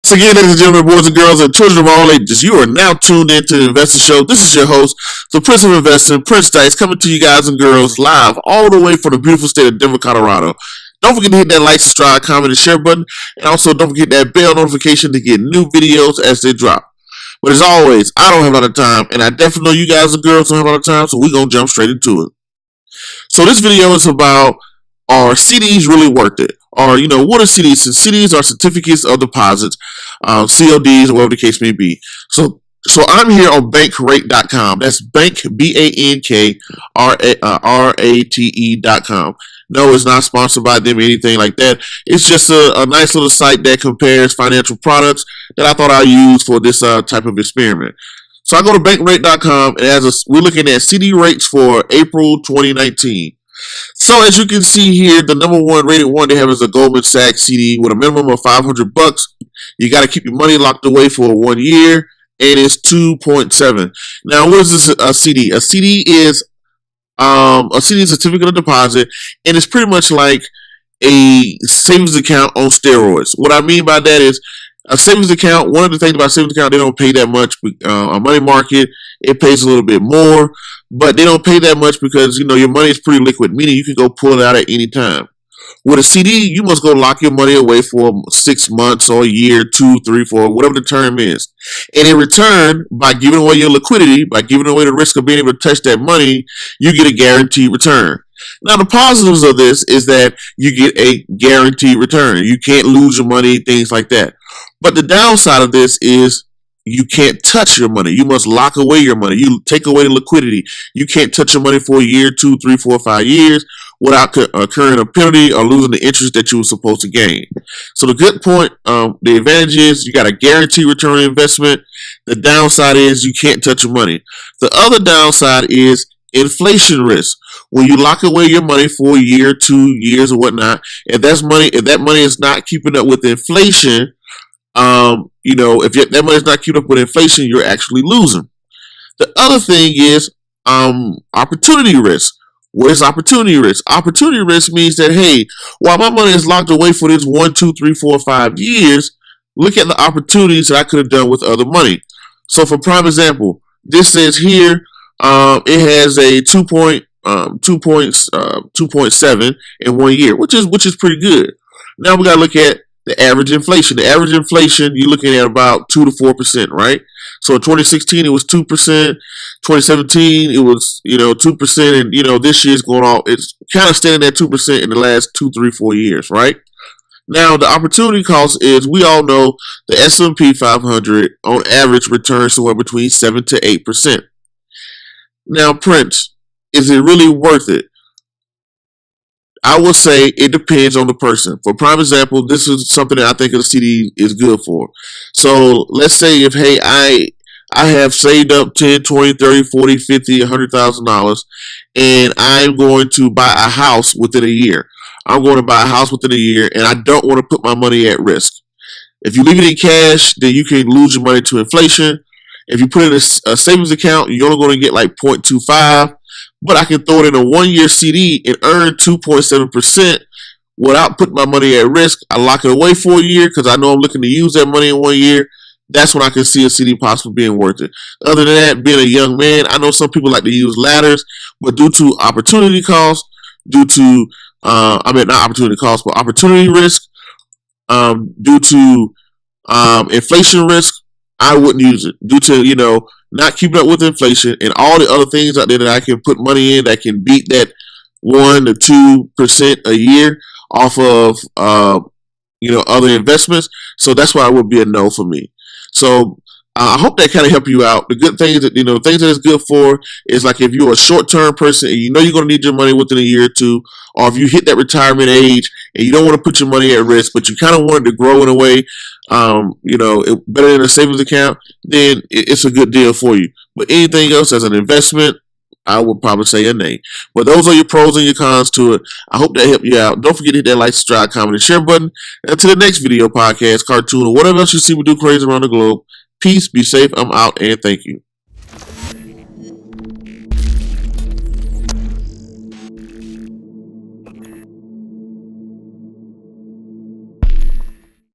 Once again, ladies and gentlemen, boys and girls, and children of all ages, you are now tuned into the Investor Show. This is your host, the Prince of Investing, Prince Dykes, coming to you guys and girls live all the way from the beautiful state of Denver, Colorado. Don't forget to hit that like, subscribe, comment, and share button, and also don't forget that bell notification to get new videos as they drop. But as always, I don't have a lot of time, and I definitely know you guys and girls don't have a lot of time, so we're going to jump straight into it. So this video is about, are CDs really worth it? Or, what are CDs? CDs are certificates of deposits, CODs, or whatever the case may be. So I'm here on bankrate.com. That's bank, BANKRATE.com. No, it's not sponsored by them or anything like that. It's just a nice little site that compares financial products that I thought I'd use for this type of experiment. So I go to bankrate.com, and we're looking at CD rates for April 2019. So as you can see here, the number one rated one they have is a Goldman Sachs CD with a minimum of $500. You got to keep your money locked away for 1 year, and it's 2.7. Now, what is this? A CD? A CD is a certificate of deposit, and it's pretty much like a savings account on steroids. What I mean by that is a savings account. One of the things about savings account, they don't pay that much. A money market, it pays a little bit more. But they don't pay that much because, your money is pretty liquid, meaning you can go pull it out at any time. With a CD, you must go lock your money away for 6 months or a year, 2, 3, 4, whatever the term is. And in return, by giving away your liquidity, by giving away the risk of being able to touch that money, you get a guaranteed return. Now, the positives of this is that you get a guaranteed return. You can't lose your money, things like that. But the downside of this is you can't touch your money. You must lock away your money. You take away the liquidity. You can't touch your money for a year, 2, 3, 4, 5 years without incurring a penalty or losing the interest that you were supposed to gain. So the good point, the advantage is you got a guaranteed return on investment. The downside is you can't touch your money. The other downside is inflation risk. When you lock away your money for a year, 2 years, or whatnot, if that money is not keeping up with inflation, if that money's not keeping up with inflation, you're actually losing. The other thing is opportunity risk. What is opportunity risk? Opportunity risk means that, hey, while my money is locked away for this 1, 2, 3, 4, 5 years, look at the opportunities that I could have done with other money. So for prime example, this says here it has a 2.7 in 1 year, which is pretty good. Now we got to look at the average inflation. The average inflation, you're looking at about 2 to 4%, right? So in 2016, it was 2%. 2017, it was, 2%. And, this year's going on, it's kind of standing at 2% in the last 2, 3, 4 years, right? Now, the opportunity cost is, we all know the S&P 500 on average returns somewhere between 7 to 8%. Now, Prince, is it really worth it? I will say it depends on the person. For prime example, this is something that I think a CD is good for. So let's say if, hey, I have saved up 10, 20, 30, 40, 50, $100,000, and I'm going to buy a house within a year. I'm going to buy a house within a year, and I don't want to put my money at risk. If you leave it in cash, then you can lose your money to inflation. If you put it in a savings account, you're only going to get like 0.25. But I can throw it in a 1 year CD and earn 2.7% without putting my money at risk. I lock it away for a year because I know I'm looking to use that money in 1 year. That's when I can see a CD possibly being worth it. Other than that, being a young man, I know some people like to use ladders, but due to opportunity cost, not opportunity cost, but opportunity risk, due to inflation risk, I wouldn't use it. Due to, not keeping up with inflation and all the other things out there that I can put money in that can beat that 1 to 2% a year off of, other investments. So that's why it would be a no for me. So I hope that kind of helped you out. The good things that, things that it's good for is like if you're a short-term person and you're going to need your money within a year or two, or if you hit that retirement age and you don't want to put your money at risk, but you kind of want it to grow in a way, better than a savings account, then it's a good deal for you. But anything else as an investment, I would probably say a nay. But those are your pros and your cons to it. I hope that helped you out. Don't forget to hit that like, subscribe, comment, and share button. And until the next video, podcast, cartoon, or whatever else you see me do crazy around the globe, peace, be safe, I'm out, and thank you.